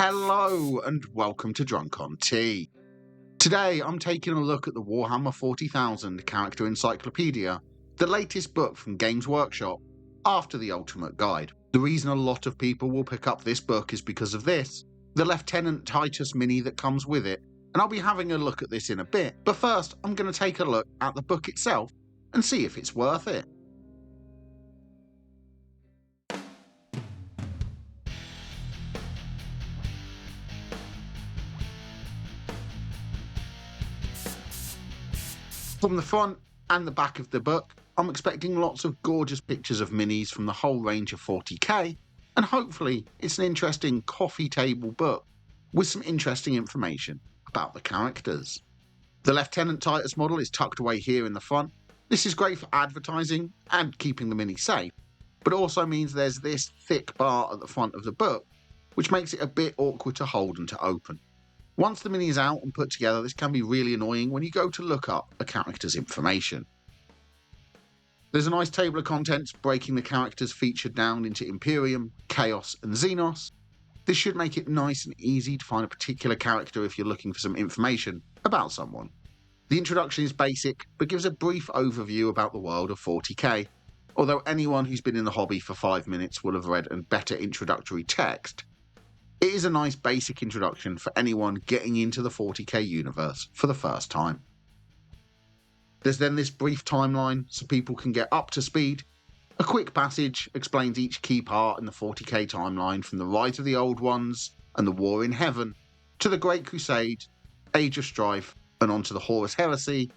Hello and welcome to Drunk on Tea. Today I'm taking a look at the Warhammer 40,000 Character Encyclopedia, the latest book from Games Workshop after the Ultimate Guide. The reason a lot of people will pick up this book is because of this, the Lieutenant Titus mini that comes with it, and I'll be having a look at this in a bit, but first I'm going to take a look at the book itself and see if it's worth it. From the front and the back of the book, I'm expecting lots of gorgeous pictures of minis from the whole range of 40k, and hopefully it's an interesting coffee table book with some interesting information about the characters. The Lieutenant Titus model is tucked away here in the front. This is great for advertising and keeping the mini safe, but it also means there's this thick bar at the front of the book, which makes it a bit awkward to hold and to open. Once the mini is out and put together, this can be really annoying when you go to look up a character's information. There's a nice table of contents breaking the characters featured down into Imperium, Chaos and Xenos. This should make it nice and easy to find a particular character if you're looking for some information about someone. The introduction is basic, but gives a brief overview about the world of 40k, although anyone who's been in the hobby for 5 minutes will have read a better introductory text. It is a nice basic introduction for anyone getting into the 40k universe for the first time. There's then this brief timeline so people can get up to speed. A quick passage explains each key part in the 40k timeline, from the Rise of the Old Ones and the War in Heaven, to the Great Crusade, Age of Strife, and onto the Horus Heresy,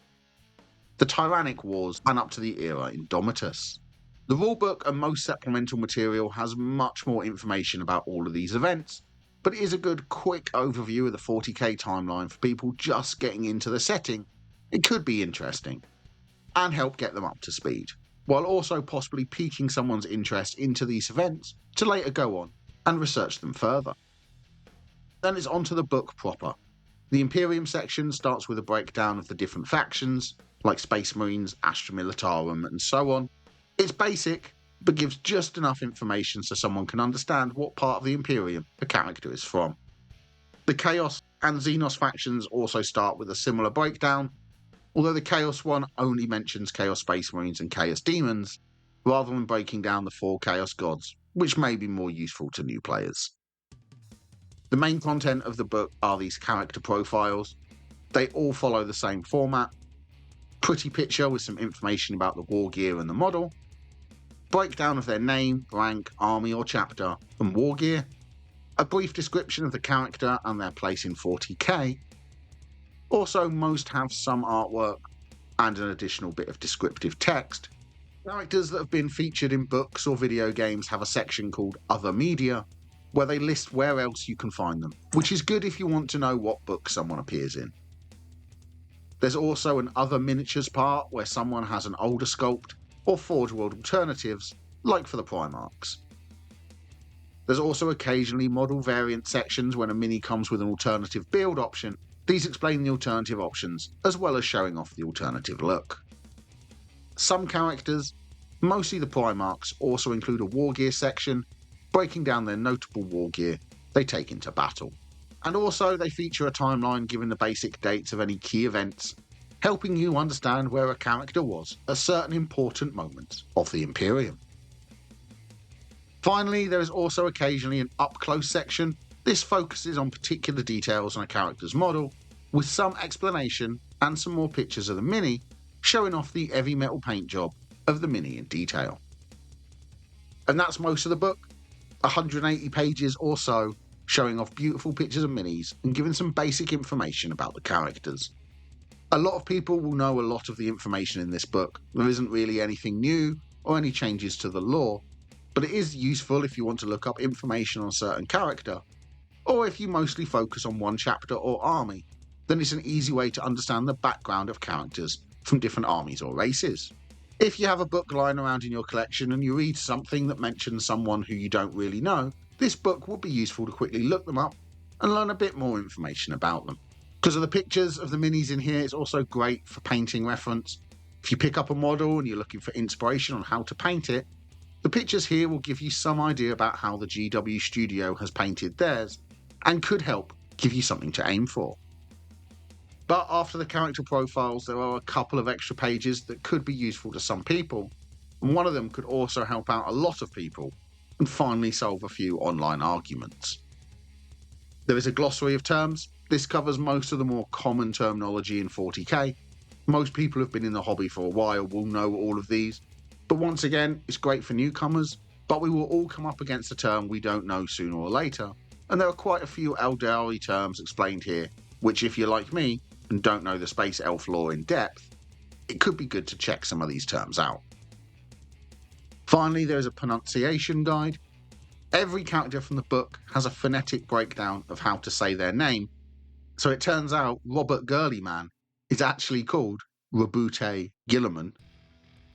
the Tyrannic Wars, and up to the era Indomitus. The rulebook and most supplemental material has much more information about all of these events, but it is a good quick overview of the 40k timeline for people just getting into the setting. It could be interesting and help get them up to speed, while also possibly piquing someone's interest into these events to later go on and research them further. Then it's on to the book proper. The Imperium section starts with a breakdown of the different factions, like Space Marines, Astra Militarum and so on. It's basic, but gives just enough information so someone can understand what part of the Imperium a character is from. The Chaos and Xenos factions also start with a similar breakdown, although the Chaos one only mentions Chaos Space Marines and Chaos Demons, rather than breaking down the 4 Chaos Gods, which may be more useful to new players. The main content of the book are these character profiles. They all follow the same format. Pretty picture with some information about the war gear and the model, breakdown of their name, rank, army or chapter, and war gear, a brief description of the character and their place in 40k. Also, most have some artwork and an additional bit of descriptive text. Characters that have been featured in books or video games have a section called Other Media, where they list where else you can find them, which is good if you want to know what book someone appears in. There's also an Other Miniatures part where someone has an older sculpt or Forge World alternatives, like for the Primarchs. There's also occasionally model variant sections when a mini comes with an alternative build option. These explain the alternative options, as well as showing off the alternative look. Some characters, mostly the Primarchs, also include a war gear section, breaking down their notable war gear they take into battle. And also they feature a timeline giving the basic dates of any key events, helping you understand where a character was at certain important moments of the Imperium. Finally, there is also occasionally an up-close section. This focuses on particular details on a character's model, with some explanation and some more pictures of the mini, showing off the heavy metal paint job of the mini in detail. And that's most of the book, 180 pages or so, showing off beautiful pictures of minis and giving some basic information about the characters. A lot of people will know a lot of the information in this book. There isn't really anything new or any changes to the lore, but it is useful if you want to look up information on a certain character, or if you mostly focus on one chapter or army, then it's an easy way to understand the background of characters from different armies or races. If you have a book lying around in your collection and you read something that mentions someone who you don't really know, this book will be useful to quickly look them up and learn a bit more information about them. Because of the pictures of the minis in here, it's also great for painting reference. If you pick up a model and you're looking for inspiration on how to paint it, the pictures here will give you some idea about how the GW studio has painted theirs, and could help give you something to aim for. But after the character profiles, there are a couple of extra pages that could be useful to some people, and one of them could also help out a lot of people and finally solve a few online arguments. There is a glossary of terms. This covers most of the more common terminology in 40k. Most people who have been in the hobby for a while will know all of these, but once again, it's great for newcomers, but we will all come up against a term we don't know sooner or later, and there are quite a few Eldari terms explained here, which if you're like me and don't know the space elf lore in depth, it could be good to check some of these terms out. Finally, there is a pronunciation guide. Every character from the book has a phonetic breakdown of how to say their name, so it turns out Robert Gurleyman is actually called Rabute Gilliman.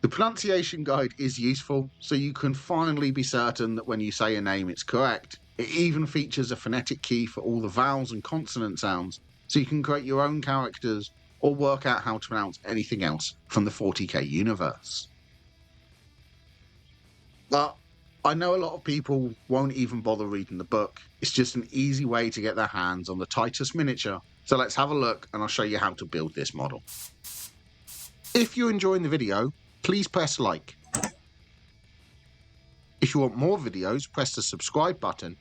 The pronunciation guide is useful, so you can finally be certain that when you say a name it's correct. It even features a phonetic key for all the vowels and consonant sounds, so you can create your own characters or work out how to pronounce anything else from the 40k universe. But I know a lot of people won't even bother reading the book. It's just an easy way to get their hands on the Titus miniature, so let's have a look and I'll show you how to build this model. If you're enjoying the video, please press like. If you want more videos, press the subscribe button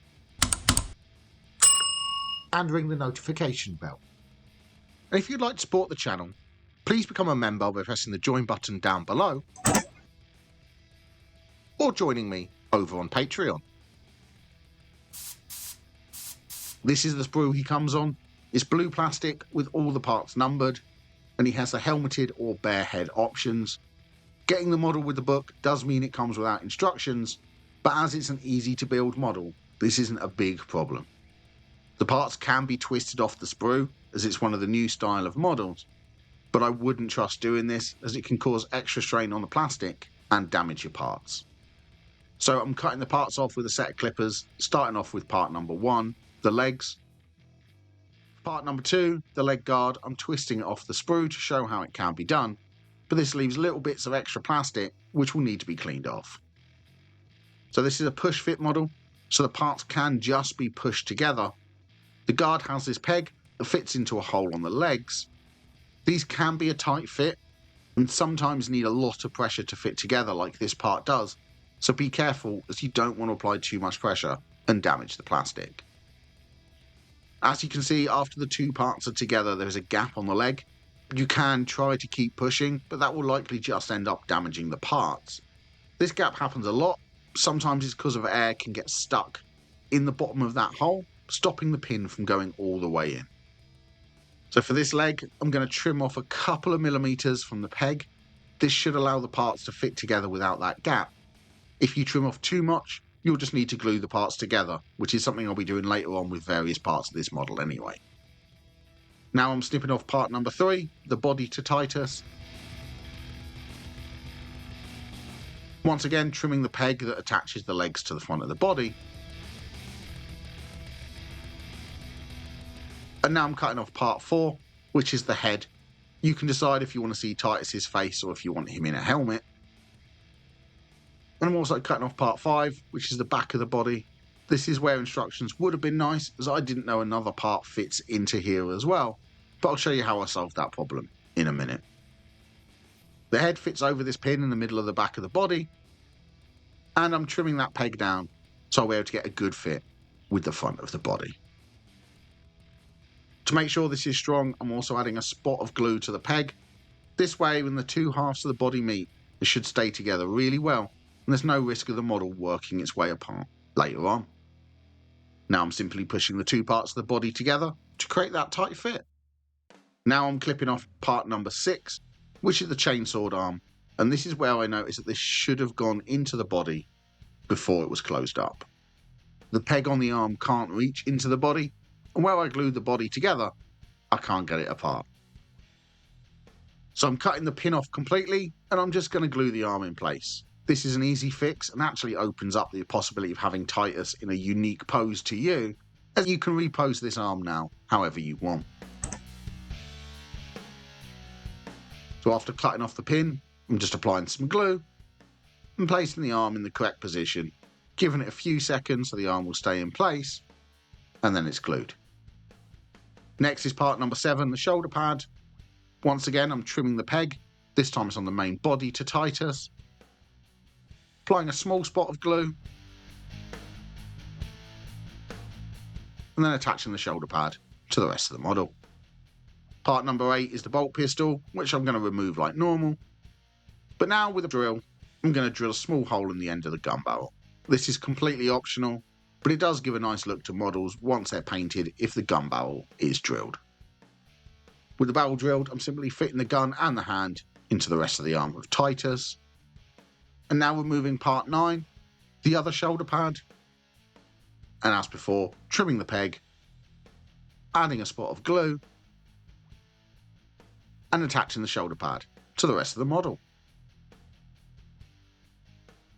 and ring the notification bell. And if you'd like to support the channel, please become a member by pressing the join button down below or joining me over on Patreon. This is the sprue he comes on. It's blue plastic with all the parts numbered, and he has the helmeted or bare head options. Getting the model with the book does mean it comes without instructions, but as it's an easy to build model, this isn't a big problem. The parts can be twisted off the sprue, as it's one of the new style of models, but I wouldn't trust doing this as it can cause extra strain on the plastic and damage your parts. So I'm cutting the parts off with a set of clippers, starting off with part number 1, the legs. Part number 2, the leg guard, I'm twisting it off the sprue to show how it can be done, but this leaves little bits of extra plastic which will need to be cleaned off. So this is a push fit model, so the parts can just be pushed together. The guard has this peg that fits into a hole on the legs. These can be a tight fit and sometimes need a lot of pressure to fit together like this part does, so be careful as you don't want to apply too much pressure and damage the plastic. As you can see, after the two parts are together there is a gap on the leg. You can try to keep pushing, but that will likely just end up damaging the parts. This gap happens a lot. Sometimes it's because of air can get stuck in the bottom of that hole, stopping the pin from going all the way in. So for this leg, I'm going to trim off a couple of millimeters from the peg. This should allow the parts to fit together without that gap. If you trim off too much, you'll just need to glue the parts together, which is something I'll be doing later on with various parts of this model anyway. Now I'm snipping off part number 3, the body to Titus. Once again, trimming the peg that attaches the legs to the front of the body. And now I'm cutting off part 4, which is the head. You can decide if you want to see Titus's face or if you want him in a helmet. And I'm also cutting off part 5, which is the back of the body. This is where instructions would have been nice, as I didn't know another part fits into here as well. But I'll show you how I solved that problem in a minute. The head fits over this pin in the middle of the back of the body, and I'm trimming that peg down so I'll be able to get a good fit with the front of the body. To make sure this is strong, I'm also adding a spot of glue to the peg. This way, when the two halves of the body meet, it should stay together really well, and there's no risk of the model working its way apart later on. Now I'm simply pushing the two parts of the body together to create that tight fit. Now I'm clipping off part number 6, which is the chainsword arm, and this is where I noticed that this should have gone into the body before it was closed up. The peg on the arm can't reach into the body, and where I glued the body together, I can't get it apart. So I'm cutting the pin off completely, and I'm just going to glue the arm in place. This is an easy fix and actually opens up the possibility of having Titus in a unique pose to you, as you can repose this arm now however you want. So after cutting off the pin, I'm just applying some glue and placing the arm in the correct position, giving it a few seconds so the arm will stay in place, and then it's glued. Next is part number 7, the shoulder pad. Once again, I'm trimming the peg. This time it's on the main body to Titus. Applying a small spot of glue. And then attaching the shoulder pad to the rest of the model. Part number 8 is the bolt pistol, which I'm going to remove like normal. But now with a drill, I'm going to drill a small hole in the end of the gun barrel. This is completely optional, but it does give a nice look to models once they're painted if the gun barrel is drilled. With the barrel drilled, I'm simply fitting the gun and the hand into the rest of the arm of Titus. And now removing part 9, the other shoulder pad. And as before, trimming the peg, adding a spot of glue, and attaching the shoulder pad to the rest of the model.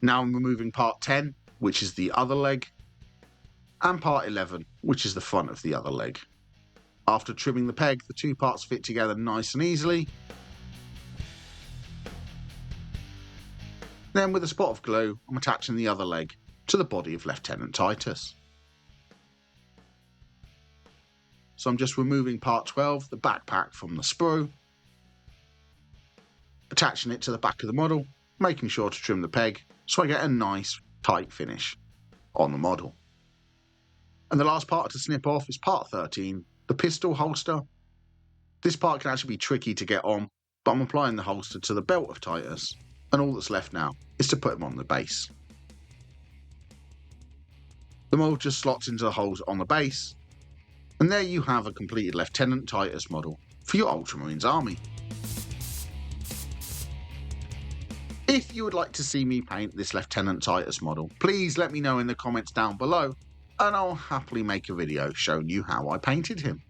Now I'm removing part 10, which is the other leg, and part 11, which is the front of the other leg. After trimming the peg, the two parts fit together nice and easily. Then with a spot of glue, I'm attaching the other leg to the body of Lieutenant Titus. So I'm just removing part 12, the backpack from the sprue, attaching it to the back of the model, making sure to trim the peg so I get a nice tight finish on the model. And the last part to snip off is part 13, the pistol holster. This part can actually be tricky to get on, but I'm applying the holster to the belt of Titus, and all that's left now is to put him on the base. The mold just slots into the holes on the base, and there you have a completed Lieutenant Titus model for your Ultramarines army. If you would like to see me paint this Lieutenant Titus model, please let me know in the comments down below, and I'll happily make a video showing you how I painted him.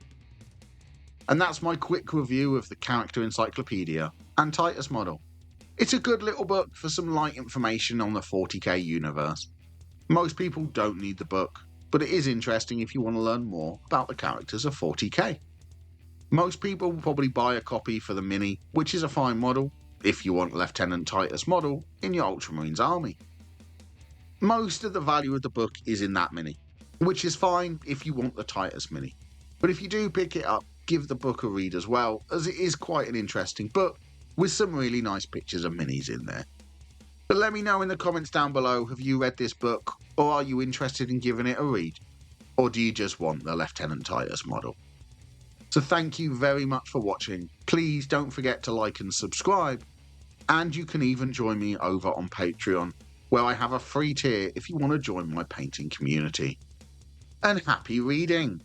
And that's my quick review of the Character Encyclopedia and Titus model. It's a good little book for some light information on the 40k universe. Most people don't need the book, but it is interesting if you want to learn more about the characters of 40k. Most people will probably buy a copy for the mini, which is a fine model, if you want Lieutenant Titus model in your Ultramarines army. Most of the value of the book is in that mini, which is fine if you want the Titus mini. But if you do pick it up, give the book a read as well, as it is quite an interesting book with some really nice pictures of minis in there. But let me know in the comments down below, have you read this book, or are you interested in giving it a read? Or do you just want the Lieutenant Titus model? So thank you very much for watching. Please don't forget to like and subscribe, and you can even join me over on Patreon, where I have a free tier if you want to join my painting community. And happy reading!